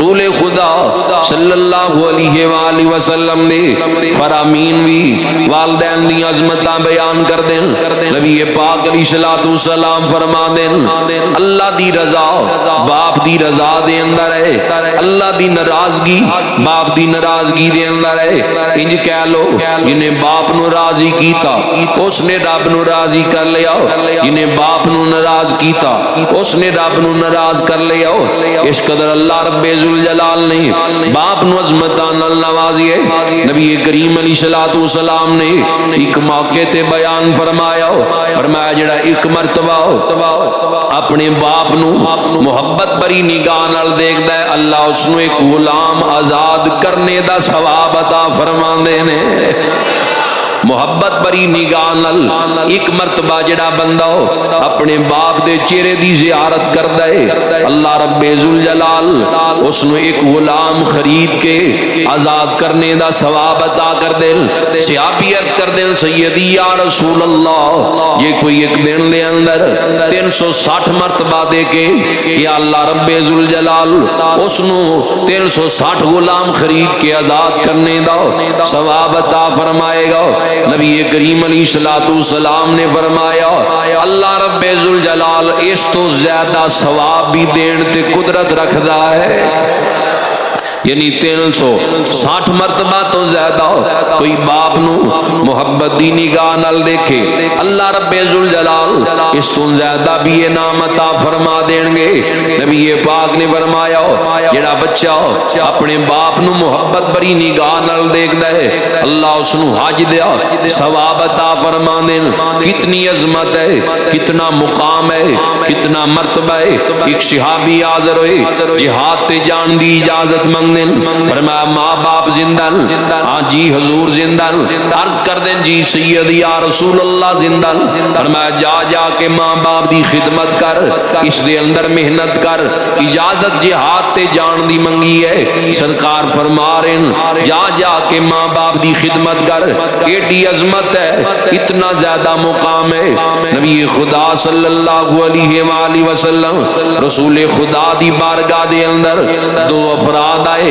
رسول خدا صلی اللہ علیہ وآلہ وسلم دے فرامین بھی والدین دی عظمتاں بیان کر دیں. نبی پاک علیہ الصلوۃ والسلام فرما دیں اللہ دی رضا باپ دی رضا دے اندر ہے, اللہ دی ناراضگی باپ دی ناراضگی دے اندر ہے. انج کہہ لو جنہیں باپ نو راضی کیتا اس نے رب نو راضی کر لیا, جنہیں باپ نو ناراض کیتا اس نے رب نو ناراض کر لیا. اس قدر اللہ رب ذوالجلال نے باپ نو عظمتاں نال نوازی ہے. نبی کریم علیہ الصلوۃ والسلام نے ایک موقع تے بیان فرمایا جڑا ایک مرتبہ اپنے باپ نو محبت بری نگاہ نال دیکھدا ہے اللہ اس نو ایک غلام آزاد کرنے دا ثواب عطا فرماندے نے. محبت بری نگاہ نال ایک مرتبہ جڑا بندہ اپنے باپ دے چہرے دی زیارت کردا ہے اللہ رب ذوالجلال اس نو ایک غلام خرید کے آزاد کرنے دا ثواب عطا کر دے. صحابی عرض کر دے سیدی یا رسول اللہ یہ کوئی ایک دن دے اندر 360 مرتبہ دے کے یا اللہ رب ذوالجلال اس نو 360 غلام خرید کے آزاد کرنے دا ثواب عطا فرمائے گا. نبی کریم علیہ الصلوۃ والسلام نے فرمایا اللہ رب ذوالجلال اس تو زیادہ ثواب بھی دین تے قدرت رکھدا ہے. یعنی 360 مرتبہ تو زیادہ کوئی باپ نو محبت دی نگاہ نال دیکھے اللہ رب ذوالجلال اس تو زیادہ بھی انعام عطا فرما دیں گے. نبی پاک نے فرمایا جڑا بچہ اپنے باپ نو محبت بری نگاہ نال دیکھدا ہے اللہ اس نو حج دیا ثواب عطا فرما دیں. کتنی عظمت ہے, کتنا مقام ہے, کتنا مرتبہ ہے. ایک صحابی حاضر ہوئے جہاد تے جان دی اجازت منگ فرمایا ماں باپ زندہ؟ ہاں جی حضور زندہ. عرض کر دیں جی سیدی یا رسول اللہ زندہ. فرمایا جا کے ماں باپ دی خدمت کر, اس دے اندر محنت کر. اجازت جہاد تے جان دی منگی ہے سرکار فرما رہے جا کے ماں باپ دی خدمت کر. ایڈی عظمت ہے, اتنا زیادہ مقام ہے. نبی خدا صلی اللہ علیہ وآلہ وسلم رسول خدا دی بارگاہ دے اندر دو افراد آئے.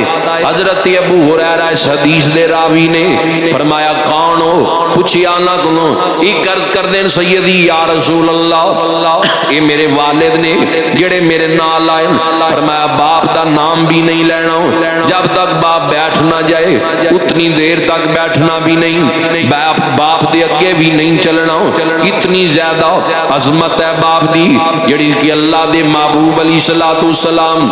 حضرت ابو ہریرہ اس حدیث دے راوی نے فرمایا کون ہو؟ پوچھیا نہ سنو. ایک عرض کر دیں سیدی یا رسول اللہ یہ میرے والد نے جڑے میرے نال آئے. فرمایا باپ دا نام بھی نہیں لینا, جب تک باپ بیٹھ نہ جائے اتنی دیر تک بیٹھنا بھی نہیں, باپ دے اگے بھی نہیں چلنا. اتنی زیادہ عظمت ہے باپ دی جڑی کہ اللہ دے محبوب علیہ الصلوۃ والسلام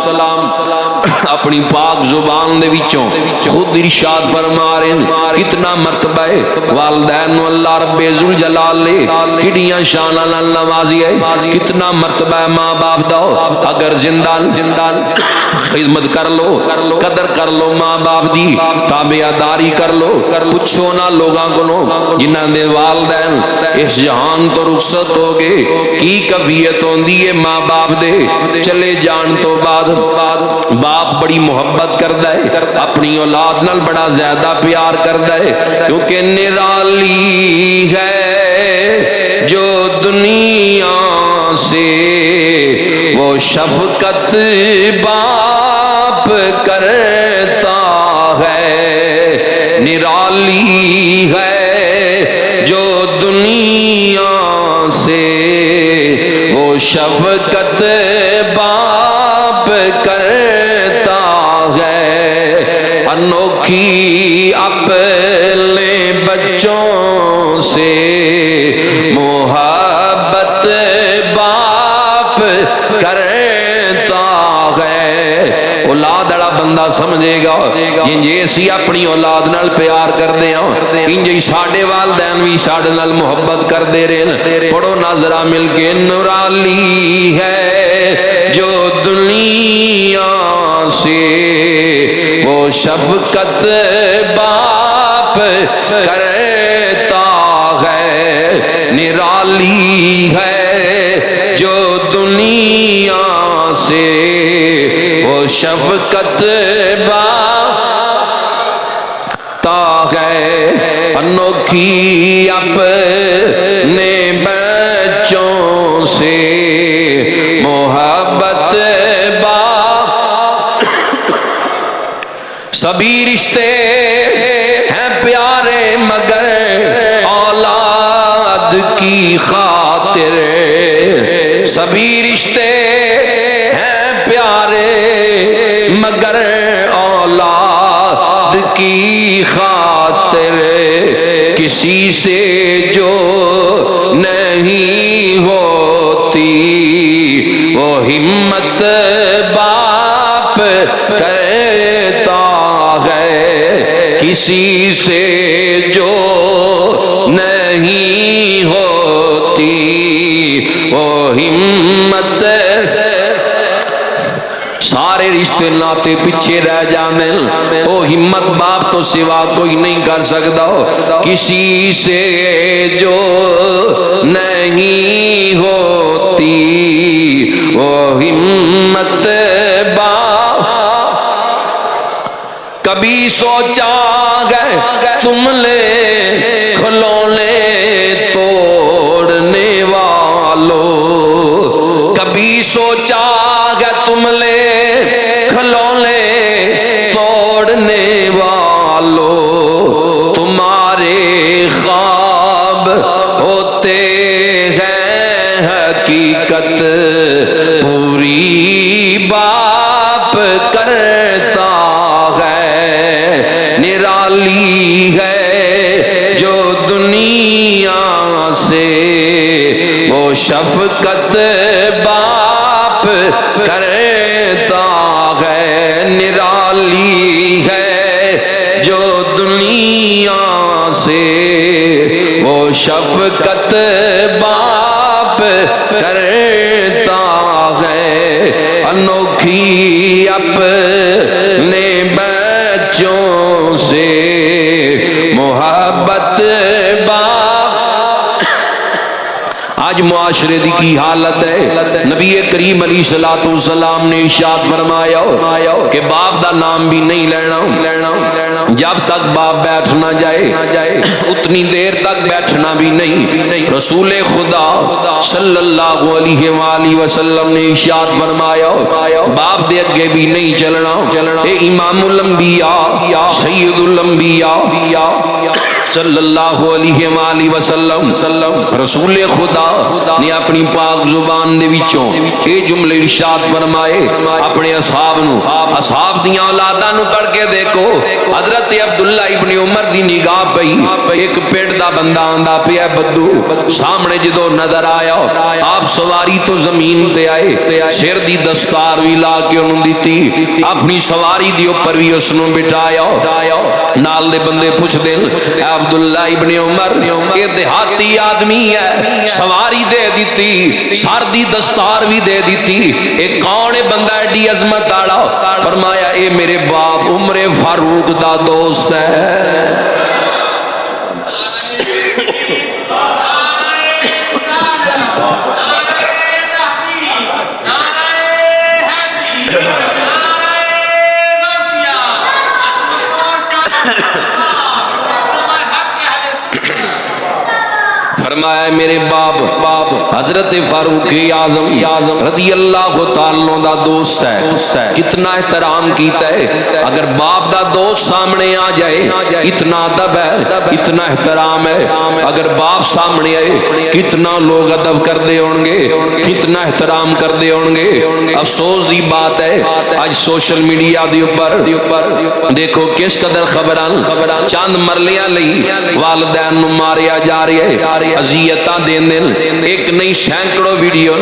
اپنی پاک زبان دے وچوں خود ارشاد فرما رہے ہیں. کتنا مرتبہ ہے والدین نو اللہ رب ذوالجلال نے کڑیاں شاناں نال نوازی ہے. کتنا مرتبہ ہے ماں باپ دا اگر زندہ خدمت کر لو, قدر کر لو ماں باپ دی, تابعداری کر لو. پوچھو نہ لوگاں کو جنہاں دے والدین اس جہان تو رخصت ہو گئے کی کیفیت ہوندی ہے ماں باپ دے چلے جان تو بعد. باپ بڑی محبت کردا ہے اپنی اولاد نال, بڑا زیادہ پیار کردا ہے کیونکہ نرالی ہے جو دنیا سے وہ شفقت باپ کرتا ہے. نرالی ہے جو دنیا سے وہ شفقت باپ کرتا ہے. انوکھی اپنے بچوں سے محبت باپ کرتا ہے. اولاد والا بندہ سمجھے گا جی اسی اپنی اولاد نال پیار کرتے ہیں انجی ساڈے والدین بھی ساڈے نال محبت کرتے رہے. پڑھو نہ ذرا مل کے نرالی ہے جو دنیا سے وہ شفقت باپ کرتا ہے. نرالی ہے جو دنیا سے وہ شفقت باپ ہے. انوکھی اپنے بچوں سے محبت باپ سبھی رشتے ہیں پیارے مگر اولاد کی خاطر، سبھی رشتے ہیں پیارے مگر اولاد کی خاطر، کسی سے جو نہیں ہوتی وہ ہمت باپ کرتا ہے، کسی سے جو نہیں ہوتی وہ ہمت، سارے رشتے ناتے پیچھے رہ جانے، وہ ہمت باپ تو سوا کوئی نہیں کر سکتا، کسی سے جو نہیں ہوتی وہ ہمت باپ، کبھی سوچا گئے تم نے کھلونے توڑنے والوں، کبھی سوچا گئے تم نے کھلونے توڑنے والوں، تمہارے خواب ہوتے ہیں حقیقت پوری باپ کرتا ہے، نرالی ہے جو دنیا سے وہ شفقت باپ کرتا ہے، نرالی ہے جو دنیا سے وہ شفقت باپ کرتا ہے، انوکھی اپنے بچوں سے محبت باپ، آج معاشرے دی کی حالت ہے، نبی کریم علیہ السلام نے ارشاد فرمایا کہ باپ دا نام بھی نہیں لینا، جب تک باپ بیٹھ نہ جائے اتنی دیر تک بیٹھنا بھی نہیں، رسول خدا صلی اللہ علیہ وآلہ وسلم نے ارشاد فرمایا باپ دے اگے بھی نہیں چلنا، اے امام الانبیاء سید الانبیاء صلی اللہ علیہ وآلہ وسلم، رسول خدا نے اپنی پاک زبان دے وچوں یہ جملے ارشاد فرمائے، اپنے اصحاب دیاں اولاداں نو پڑھ کے دیکھو، حضرت عبداللہ ابن عمر دی نگاہ پئی، ایک پیڑ دا بندہ آندا پیا بدو، سامنے جدو نظر آیا آپ سواری تو زمین تے آئے، سر دی دستار بھی لا کے انہوں دیتی، اپنی سواری دی اوپر بھی اس نو بٹھایا، نال دے بندے پوچھ دے عبداللہ ابن عمر یہ دیہاتی آدمی ہے، سواری دے دیتی، سر دی دستار بھی دے دیتی، ایک کون بندہ ایڈی عظمت آڑا؟ فرمایا اے میرے باپ عمر فاروق دا دوست ہے۔ فرمایا میرے باپ حضرت فاروق اعظم رضی اللہ تعالیٰ دا دوست ہے، کتنا احترام کیتا ہے، اگر باپ دا دوست سامنے آ جائے اتنا ادب ہے، اتنا احترام ہے، اگر باپ سامنے آئے کتنا لوگ ادب کر دے ہوں گے، کتنا احترام کر دے ہوں گے۔ افسوس دی بات ہے آج سوشل میڈیا دی اوپر دیکھو کس قدر خبران چند مرلیاں لئی والدین نو ماریا جا رہی ہے، اذیتاں دین ایک نہیں سینکڑوں ویڈیو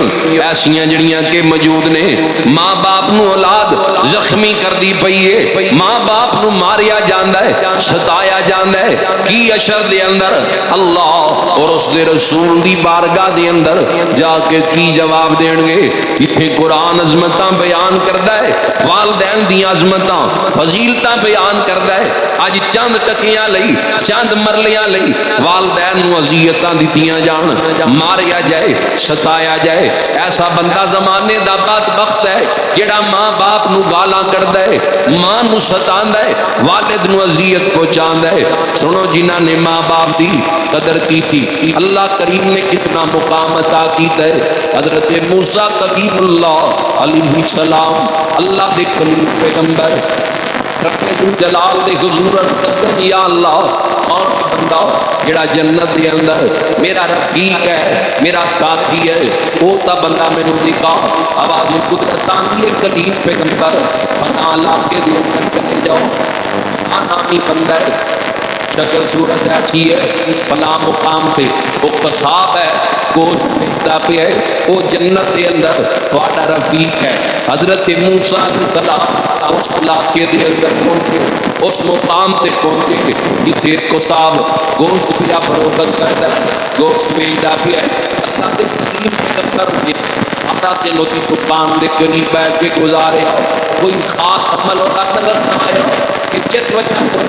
ایسیاں جڑیاں کہ موجود نے، ماں باپ نو اولاد زخمی کر دی پئی ہے، ماں باپ نو ماریا جاندا ہے، ستایا جاندا ہے، کی اشر دے اندر اللہ اور اس دے رسول دی بارگاہ دے اندر جا کے کی جواب دین گے؟ ایتھے قرآن عظمتاں بیان کردا ہے، والدین دی عظمتاں فضیلتاں بیان کردا ہے، اج چند ٹکیاں لئی چند مرلیاں لئی والدین نو اذیتاں دتیاں جان، ماریا جائے، ستایا جائے۔ ایسا بندہ زمانے دا بدبخت ہے جڑا ماں باپ نو گالاں کردا ہے، ماں نو ستاندا ہے، والد نو اذیت پہنچاندا ہے۔ سنو جنہاں نے ماں باپ دی قدر کی تھی اللہ کریم نے کتنا مقام عطا کیتا ہے۔ حضرت موسیٰ کلیم اللہ علیہ السلام اللہ دے کلیم پیغمبر رب جلال دے حضور یا اللہ اور بندہ جڑا جنت دے اندر میرا رفیق ہے میرا ساتھی ہے وہ تا بندہ مینوں دکھا آواز قدرتاں دی کلیم پیغمبر بنا لا کے دے اندر چلے جاؤ نامی بندہ ہے شکل صورت ایسی ہے فلاں مقام پہ وہ قصاب ہے گوشت بیچتا پہ ہے وہ جنت کے اندر تہاڈا رفیق ہے حضرت موسیٰ علیہ السلام اس علاقے کے اندر پہنچے اس مقام تے پہنچے جتھے قصاب گوشت پیا فروخت کرتا ہے گوشت بیچتا پہ ہے اللہ دے قریب پیغمبر نے سارا دن اس دکان دے قریب بیٹھ کے گزارے کوئی خاص عمل ہوتا نظر نہ آیا کہ جس وجہ سے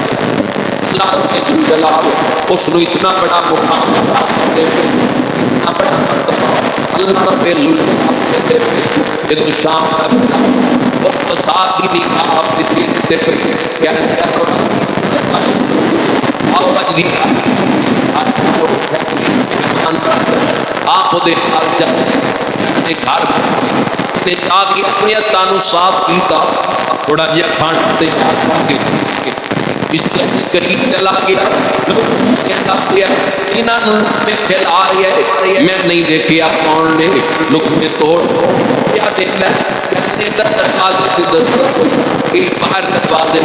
اللہ کے جلال اس نے اتنا بڑا مقام عطا کرتے ہوئے اتنا بڑا مرتبہ اللہ رب ظلم دیتے ہوئے کہ تو شام کا بنا اس کو ساتھ ہی نکاح اپنے دیتے ہوئے کہنے کیا روڑا آؤ اجدی آپ دے حال جانے گھر نے تاکہ اپنے تانو صاف کیتا تھوڑا یہ کھانا تیار کر کے اس کے قریب چلا گیا کہتا ہے انہوں میں کھلا رہی ہے میں نہیں دیکھیا کون لے لقمے توڑ کیا دیکھنا ہے کہتے در دروازے کی دستک ہوئی ایک باہر دروازے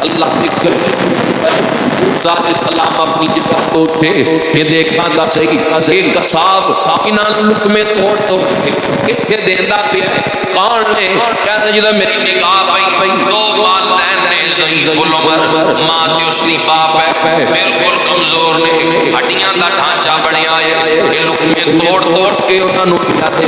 اللہ کے قریب موسیٰ علیہ السلام اپنی جگہ تو تھے کہ دیکھا تھا صحیح ایک قصاب انہوں لقمے توڑ تو کتھے دیندہ پہ کون نے کہتے جدہ میری نگاہ پئی دو والدین نے ضعیف العمر ماں تے اس دی باپ ہے بالکل کمزور نے ہڈیاں دا ڈھانچہ بنیا ہے یہ لقمے توڑ کے انہاں نوں کھلاتے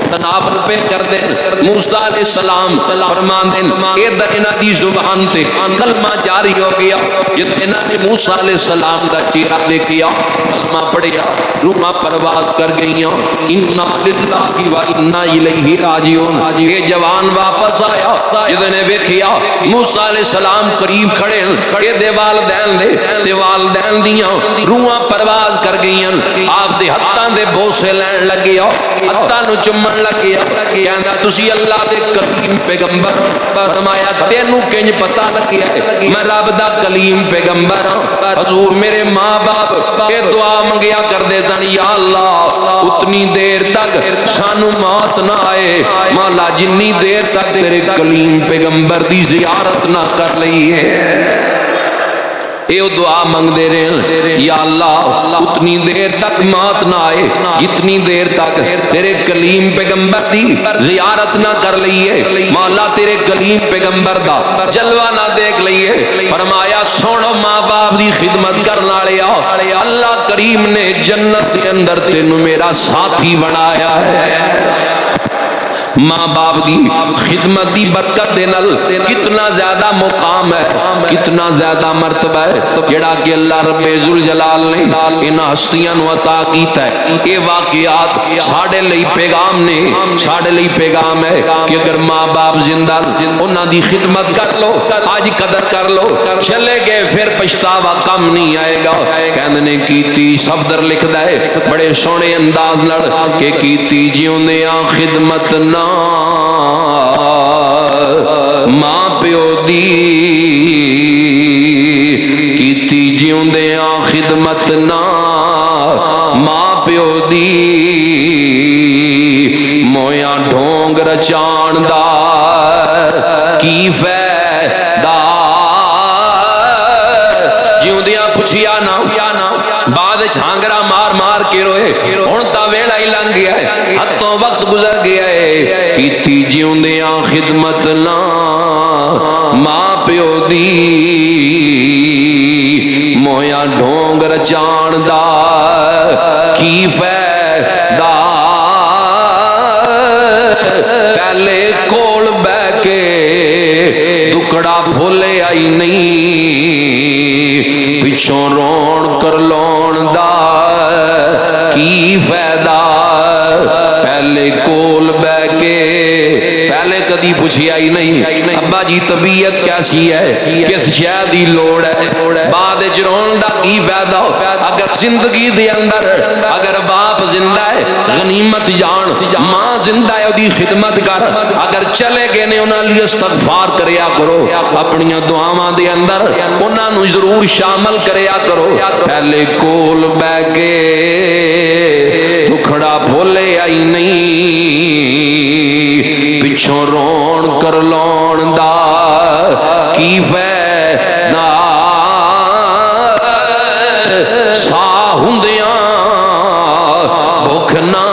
تناب پہ کر دیں موسیٰ علیہ السلام فرمان دیں اے در انہاں دی زبان سے کلمہ جاری ہو گیا جب انہاں نے موسیٰ علیہ السلام دا چہرہ دیکھیا کلمہ پڑھیا روحاں پرواز کر گئیاں انا للہ و انا الیہ راجعون یہ جوان واپس آیا جب نے دیکھیا موسیٰ علیہ السلام قریب کھڑے یہ دے والدین دیاں روحاں پرواز کر گئیاں آپ دے ہتھاں دے بوسے لین لگیا ہتھاں نو چمن لگیا کہندا تسی اللہ دے کلیم پیغمبر فرمایا تینوں کنج پتہ لگیا ہے میں رب دا کلیم پیغمبر ہاں حضور میرے ماں باپ اے دعا منگیا کر دے سن یا اللہ اتنی دیر تک سانو موت نہ آئے مولا جنی دیر تک تیرے کلیم پیغمبر دی زیارت نہ کر لئیے اے دعا منگ دے رہے ہیں یا اللہ اتنی دیر تک موت نہ آئے جتنی دیر تک تیرے کلیم پیغمبر دی زیارت نہ کر لئیے مولا تیرے کلیم پیغمبر دا جلوہ نہ دیکھ لئیے فرمایا سوڑو ماں باپ دی خدمت کرنا لیا اللہ کریم نے جنت کے اندر تینوں میرا ساتھی بنایا ہے ماں باپ دی خدمت دی برکت دے نال کتنا زیادہ مقام ہے کتنا زیادہ مرتبہ ہے جڑا کہ اللہ رب ذوالجلال نے ان ہستیاں نو عطا کیتا ہے یہ واقعات ساڈے لئی پیغام نے ساڈے لئی پیغام ہے کہ اگر ماں باپ زندہ انہاں دی خدمت کر لو آج قدر کر لو چلے گئے پھر پچھتاوا کم نہیں آئے گا کہندے نے کیتی صفدر لکھدا ہے بڑے سونے انداز نال کہ کیتی جیوندیاں خدمت نہ ماں پیو دی کیتی جیوندیاں خدمت نہ ماں پیو دی مویاں ڈھونگ رچان دا کی فائدہ جیوندیاں پچھیا نہ بعد جھانگرا مار مار کے روئے ہن تا ویلا ہی لنگ گیا ہے ہتھوں وقت گزر گیا ہے کیتی جیوندیاں خدمت نہ ماں پیو دی مویاں ڈھونگ رچان دا کی فائدہ پہلے کول بہ کے دکڑا بھولے آئی نہیں پچھوں رون کر لون دا کی فائدہ پہلے کول بہ کے پہلے کدی پوچھیا ہی نہیں ابا جی طبیعت کیسی ہے کس شے دی لوڑ ہے بعد وچ رون دا کی فائدہ اگر زندگی دے اندر اگر باپ زندہ ہے غنیمت جان ماں زندہ ہے دی خدمت کر اگر چلے گئے نے انہاں لیے استغفار کریا کرو اپنی دعاواں دے اندر انہاں نو ضرور شامل کریا کرو پہلے کول بہ کے دکھڑا بھولے آئی نہیں پچھوں رون کر لون دا کی فائدہ سا ہوندیاں بھوک نہ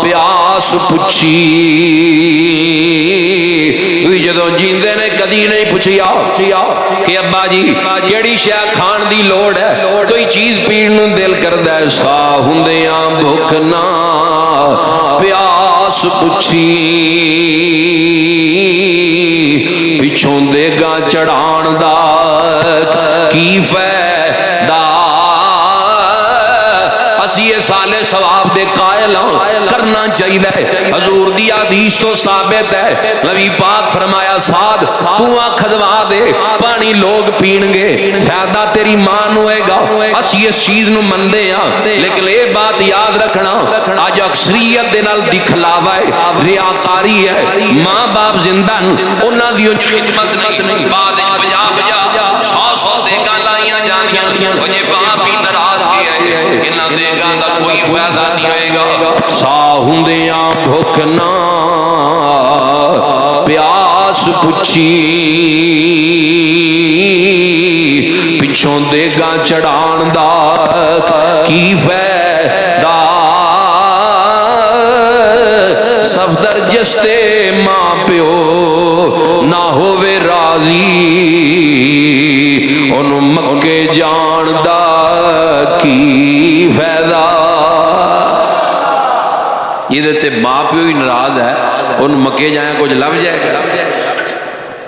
پیاس پچھی جدوں جیندے نے کدی نہیں پوچھیا کہ ابا جی کیڑی شے کھان دی لوڑ ہے کوئی چیز پین نو دل کردا ہے سا ہوندیاں بھوک نہ پیاس پچھی پچھوں دے گا چڑھان دا کی فائدہ اسی یہ سالے ثواب دے قائل ہوں کرنا چاہیے حضور دی حدیث تو ثابت ہے نبی پاک فرمایا سعد کنواں کھدوا دے پانی لوگ پین گے فائدہ تیری ماں نو ہوئے گا اسی اس چیز نو مندے ہیں لیکن یہ بات یاد رکھنا آج اکثریت دے نال دکھلاوا ہے ریاکاری ہے ماں باپ زندہ انہاں دی خدمت نہیں بعد بجا بجا سو سو دے گا لائیاں جاندیاں مجھے باپ ہی ناراض کیا ہے انہاں دے گا دا کوئی فائدہ نہیں ہوئے گا سا ہوندیاں بھوک نہ پیاس پچھی پچھوں دے گا چڑھان دا کی فائدہ صفدر جس تے ماں پیو نہ ہووے راضی انہوں مکے جان دا کی فائدہ یہ دیتے ماں پیو ہی ناراض ہے انہوں مکے جائیں کچھ لب جائے گا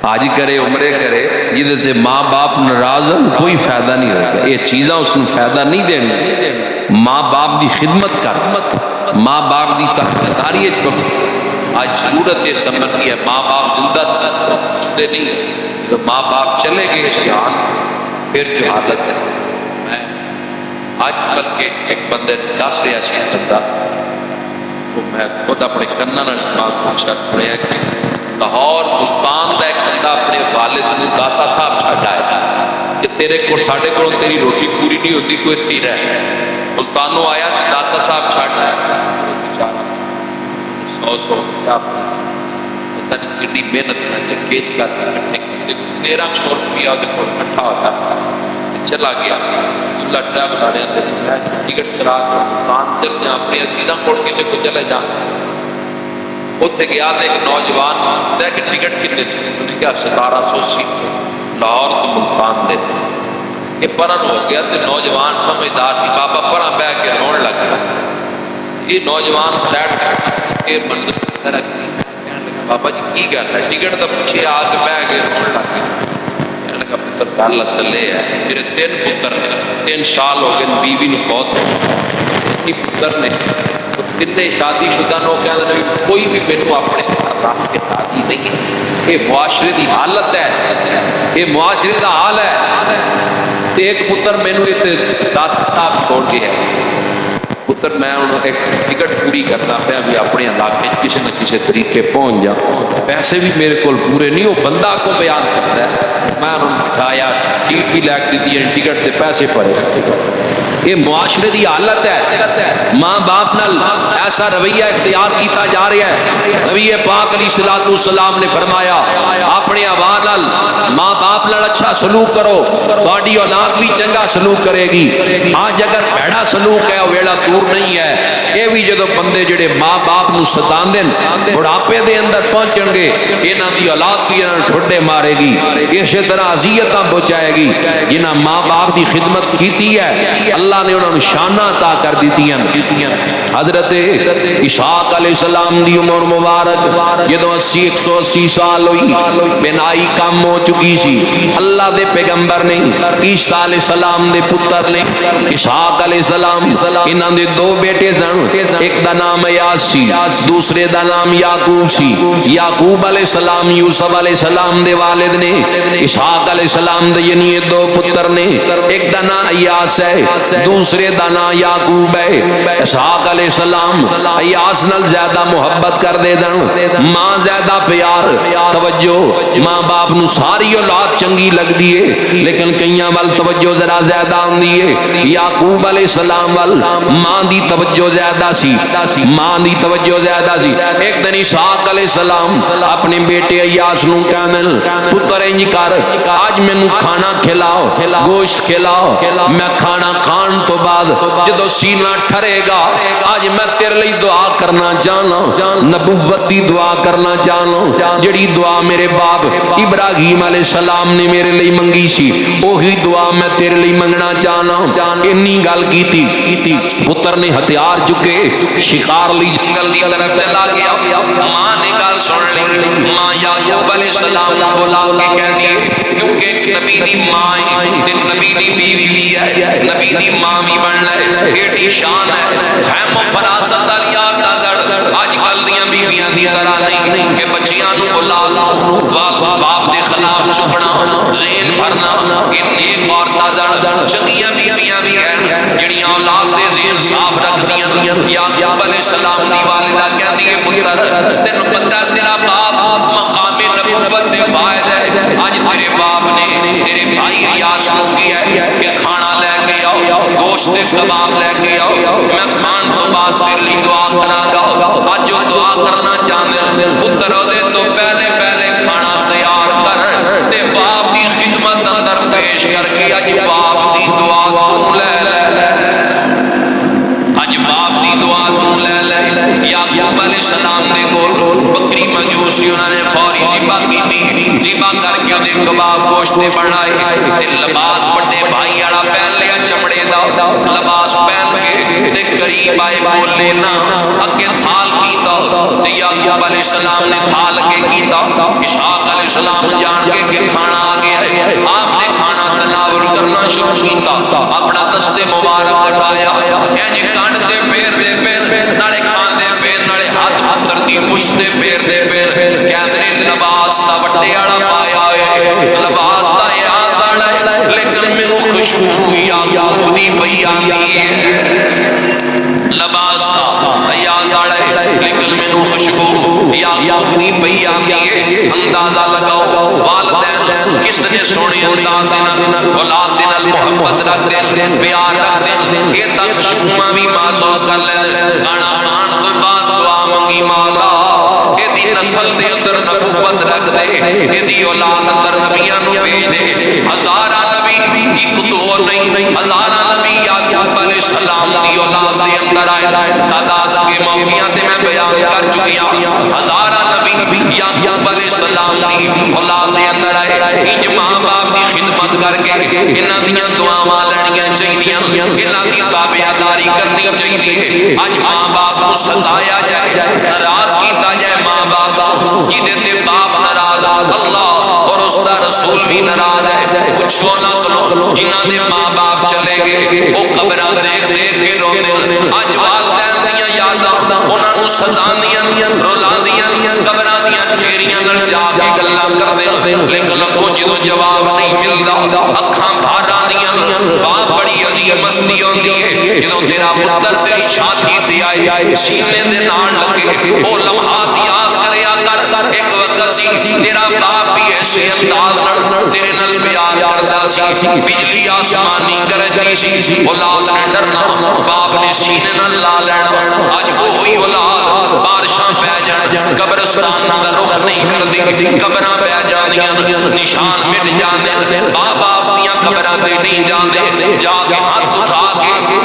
آج کرے عمرے کرے یہ دیتے ماں باپ ناراض ہے کوئی فائدہ نہیں ہوگا یہ چیزاں اس نے فائدہ نہیں دینا ماں باپ دی خدمت کر ماں باپ دی تقداری آج ضرورت یہ سمجھنی ہے ماں باپ زندہ نہیں تو ماں باپ چلے گئے جان پھر جو حالت ہے میں آج کل کے ایک بندے دس رہا سی بندہ تو میں خود اپنے کناں نال بات پوچھا سنیا کہ لاہور ملتان دا ایک بندہ اپنے والد نے داتا صاحب چھڈ آیا کہ تیرے کو ساڈے کو تیری روٹی پوری نہیں ہوتی تو اتھے ہی رہ ملتانوں آیا داتا صاحب چھڈ آیا 100 پتہ نہیں کتنی محنت میں کیچ کر کے 1300 روپیہ کو اکٹھا ہوتا چلا گیا لٹا بنانے میں ٹکٹ کرا کر ملتان چل گیا اپنے عزیزاں کوڑ کے کو چلے جا اتنے گیا تو ایک نوجوان پوچھتا کہ ٹکٹ کتنے انہوں نے کہا 1700 سیٹ لاہور تو ملتان دے یہ پرن ہو گیا تو نوجوان سمجھدار سی بابا پرن بہ کے رونے لگ گیا یہ نوجوان سیٹ کے منظر رکھتی بابا جی کی گل ہے ٹکٹ تو پیچھے آ کے بہ کے رونے لگ گیا کہنے لگا پتر گل اصل یہ ہے میرے 3 پتر نے 3 سال ہو گئے بیوی نے فوت ہو پتر نے تینے شادی شدہ نو کہنے لگے کوئی بھی میرے اپنے رب کے راضی نہیں ہے یہ معاشرے کی حالت ہے یہ معاشرے کا حال ہے ایک پتر مینو داتا صاحب چھوڑ کے ہے پتر میں ایک ٹکٹ پوری کرتا پیا بھی اپنے علاقے کسی نہ کسی طریقے پہنچ جا پیسے بھی میرے کو پورے نہیں ہو بندہ کو بیان کرتا ہے میں انہوں نے بٹھایا سیٹ بھی لے کے دیتی ہے ٹکٹ کے پیسے پڑے یہ معاشرے کی حالت ہے ماں باپ نال ایسا رویہ اختیار کیتا جا رہا ہے نبی پاک علیہ الصلوۃ والسلام نے فرمایا اپنے آبا نال ماں باپ نال اچھا سلوک کرو تہاڈی اولاد بھی چنگا سلوک کرے گی آج اگر بھڑا سلوک ہے ویلا دور نہیں ہے یہ بھی جدو بندے جڑے ماں باپ نو ستاندے بڑھاپے دے اندر پہنچن گے انہاں دی اولاد بھی انہاں ٹھڈے مارے گی اسی طرح اذیتاں پہنچائے گی جنہاں ماں باپ دی خدمت کیتی ہے اللہ نے انہوں نے شانہ عطا کر دیتی ہیں حضرت اسحاق علیہ السلام دی عمر مبارک جدو 180 سال ہوئی بینائی کم ہو چکی سی اللہ دے پیغمبر نے عیسیٰ علیہ السلام دے پتر نے اسحاق علیہ السلام انہاں دے دو بیٹے سن ایک دا نام ایاس سی دوسرے دا نام یعقوب سی یعقوب علیہ السلام یوسف علیہ السلام دے والد نے اسحاق علیہ السلام دے یعنی یہ دو پتر نے ایک دا نام ایاس ہے دوسرے دا نام یعقوب ہے اسحاق علیہ السلام ایاس نال زیادہ محبت کر دے دن ماں زیادہ پیار توجہ ماں باپ نو ساری اولاد چنگی لگ دیئے لیکن کئیاں وال توجہ ذرا زیادہ ہوندی ہے یعقوب علیہ السلام وال ماں دی توجہ زیادہ سی ماں دی توجہ زیادہ سی ایک دن اسحاق علیہ السلام اپنے بیٹے ایاس نو کہندن پتر انج کر آج مینوں کھانا کھلاؤ گوشت کھلاؤ میں کھانا کھان تو بعد جدو سینہ ٹھرے گا آج میں تیرے لئی دعا کرنا چاہنا نبوت دی دعا کرنا چاہنا جڑی دعا میرے باپ ابراہیم علیہ السلام نے میرے لئی منگی سی وہی دعا میں تیرے لئی منگنا چاہنا انی گل کیتی پتر نے ہتھیار چکے شکار لی جنگل دی طرف چلا گیا ماں نے گل سن لی ماں یعقوب علیہ السلام نے بلا کے کہہ دی کیونکہ نبی دی ماں تے نبی دی بیوی بھی ہے نبی دی ماں بھی بننا ہے ایڈی شان ہے فہم و فراست والی عادت اج کل دیاں بیویاں دی طرح نہیں کہ بچیاں نو بلا لو باپ دے خلاف چکنا ذہن بھرنا کہ نیک عورتاں چنگیاں بیویاں بھی ہیں جڑیاں اولاد دے ذہن صاف رکھدیاں یعقوب علیہ السلام دی والدہ کہندی ہے پتر تینوں پتہ تیرا باپ مقام نبوت دے فائد ہے اج تیرے باپ نے تیرے بھائی ایاس نو کیا ہے کہ کھانا لے کے آؤ گوشت کباب لے کے آؤ میں کھان تو بعد تیرے لیے دعا کراں گا اج جو دعا کرنا چاہندے پتر دے تو پہلے پہلے کھانا تیار کر تے باپ دی خدمت اندر پیش کر کے اج باپ دی دعا تو لے اج باپ دی دعا تو لے یعقوب علیہ السلام دے کول بکری مجوسی انہوں نے فوری ذبح کی ذبح کر کے دے کباب گوشت بنائے تے لباس بڑے بھائی والا پہن لیا چمڑے دا لباس پہن کے تے قریب آئے بولے نا اگے تھال کیتا تے یعقوب علیہ السلام نے تھال کے کیتا اسحاق علیہ السلام جان کے کہ کھانا آ گیا ہے آپ نے کھانا تناول کرنا شروع کیتا اپنا دستے مبارک اٹھایا انج کانڈ تے پیر دے پیر نالے کھان دے پیر نالے ہاتھ پتر دی پشت دے پیر دے پیر کہندے لباس دا وڈے والا پایا ہے لباس دا ایاز والا ہے لیکن مینوں خوشبو یعقوب دی پئی آندی ہے لباس دا ایاز والا ہے لیکن مینوں خوشبو یعقوب دی پئی آندی ہے اندازہ لگاؤ والدین کس نے سونے انداز دے نال اولاد دے نال محبت رکھ دے پیار رکھ دے اے تا خوشبو بھی محسوس کر لے کھانا کھان تو بعد دعا منگی مولا اے دی نسل دے اندر نبوت رکھ دے اے دی اولاد اندر نبیاں نو بھیج دے ہزاراں نبی ایک دو نہیں ہزاراں نبی یعقوب علیہ السلام دی اولاد دے اندر آئے تعداد کے موقعوں تے میں بیان کر چکی ہوں ہزاراں نبی یعقوب علیہ السلام دی اولاد دے اندر آئے انج ماں باپ دی خدمت کر کے انہاں دیاں دعاواں لینیاں چاہیدیاں انہاں دی تابعداری کرنی چاہیے اج ماں باپ نو ستایا جائے ناراض کیتا جائے ماں باپ جدے تے باپ ناراض اللہ اور اس دا رسول بھی ناراض ہے پوچھو نہ کرو جنہاں دے ماں باپ چلے گئے وہ قبراں دیکھ دیکھ کے روندے اج والدین دیاں یاداں انہاں نو ستاندیاں رولاندیاں قبراں دیاں ڈھیریاں نال جا کے گلاں کردے لیکن اگوں جدوں جواب نہیں ملدا اکھاں بھاراں دیاں باپ بڑی عظیم مستی ہوندی ہے جدوں تیرا پتر تیری چھاتی تے آئے سینے دے نال لگے او لمحات یاد کریا کر ایک وقت سی تیرا باپ بھی ایسے انداز نال تیرے نال پیار کردا سی بجلی آسمانی گرجدی سی اولاد نے ڈرنا باپ نے سینے نال لا لینا اج وہی اولاد بارشاں پہ جان قبرستان دا رخ نہیں کردی قبراں پہ جاندیاں نشان مٹ جاندے باپ دیاں قبراں تے نہیں جاندے جا کے ہاتھ اٹھا کے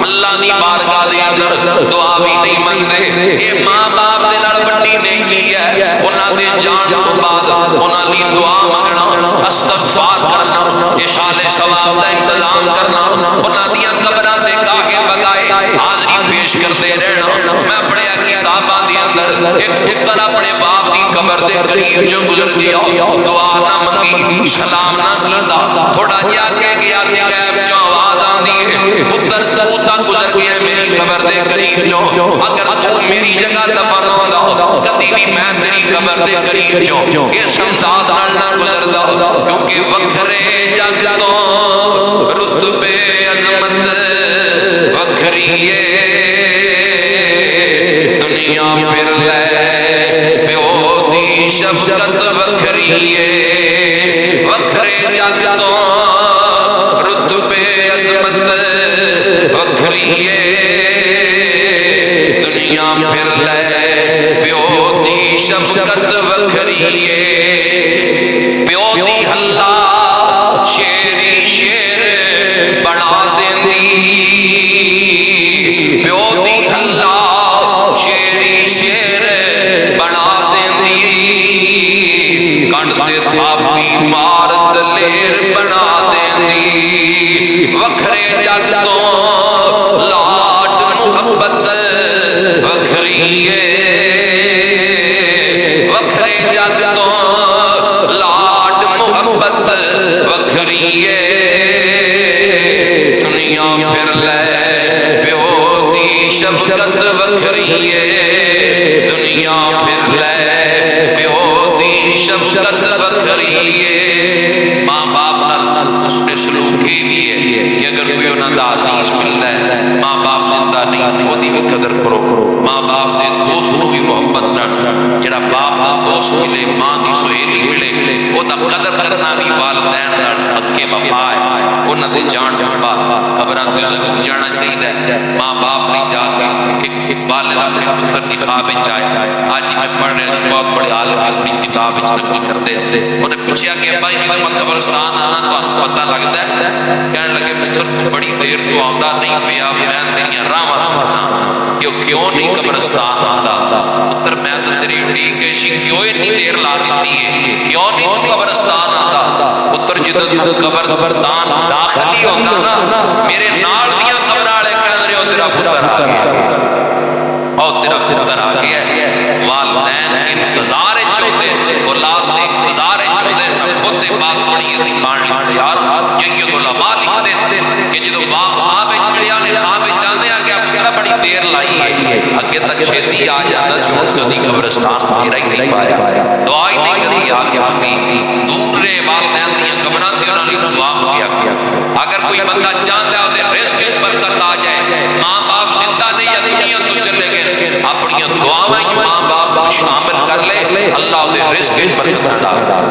اللہ دی بارگاہ دے اندر دعا بھی نہیں منگدے اے ماں باپ دے نال بڑی نیکی ہے انہاں دے جان تو بعد انہاں لی دعا منگنا استغفار کرنا اشارے ثواب دا انتظام کرنا انہاں دیاں قبراں تے گاہے بگائے حاضری پیش کرتے رہنا میں پڑھیا کتاباں دے اندر ایک پتر اپنے باپ دی قبر دے قریب جو گزر گیا دعا نہ منگی محمد سلام نہ کیتا تھوڑا جا کے گیا تے غیب چوں آواز آندی ہے پتر تو تا گزر گیا میری قبر دے قریب چوں اگر تو میری جگہ دفن ہوندا کدی بھی میں تیری قبر دے قریب چوں اس امداد نال نہ گزردا کیونکہ وکھرے جگ تو رتبے عظمت وکھری دنیا پھر لے پیو دی شفقت وکھری وکھرے جگ تو رتبے عظمت وکھری دنیا پھر لے پیو دی شفقت وکھری پیو دی ہلا شیری شیر بنا دیندی پیو دی ہلا شیری شیر بنا دیندی کنڈ تے تھاپی مار دلیر بنا دیندی وکھرے جگ تو لاڈ محبت وکھری وکھرے جگ تو لاڈ محبت وکھری دنیا پھر لے پیو دی شفقت وکھری دنیا پھر لے پیو دی شفقت وکھری ماں باپ نال اس نے سلوک کی بھی ہے کہ اگر کوئی انہاں دا عزیز ملتا ہے ماں باپ زندہ نہیں وہ دی بھی قدر کرو ماں باپ دے دوست نو بھی محبت نال جڑا باپ دا دوست ملے ماں دی سہیلی ملے وہ دا قدر کرنا بھی والدین نال حق وفا ہے انہاں دے جان بعد قبراں تے جانا چاہیے ماں باپ نہیں جاتے کہ والد اپنے پتر کی خواب وچ آئے آج میں پڑھ رہا ہوں بہت بڑے عالم اپنی کتاب وچ نقل کرتے انہیں پوچھا کہ بھائی میں قبرستان آنا تو پتہ لگتا ہے کہنے لگے پتر تو بڑی دیر تو آندا نہیں پیا میں تیریاں راواں کیوں نہیں قبرستان آندا پتر میں تو تیری ٹھیک ہے کیوں اتنی دیر لا دیتی ہے کیوں نہیں تو قبرستان آندا پتر جدوں قبرستان داخل ہی ہوندا نا میرے نال دیاں قبراں والے کہندے نے او تیرا پتر آ گیا او تیرا پتر آ گیا والدین انتظار چوتے اولاد دے انتظار چوتے میں خود بات پڑھی دکھان لی یار یہ علماء لکھتے کہ جدو باپ خواب ملیا نے خواب چاہتے ہیں کہ پتر بڑی دیر لائی ہے اگے تک چھیتی آ جاتا جو کبھی قبرستان پھیرا ہی نہیں پایا دعا ہی نہیں کری آگے منگی دور رہے والدین دیاں قبراں تے انہاں نے دعا منگیا اگر کوئی بندہ چاہتا ہے تے رزق وچ برکت آ جائے ماں باپ زندہ نہیں یا دنیا تو چلے گئے اپنی دعاواں ماں باپ کو شامل کر لے اللہ دے رزق وچ برکت عطا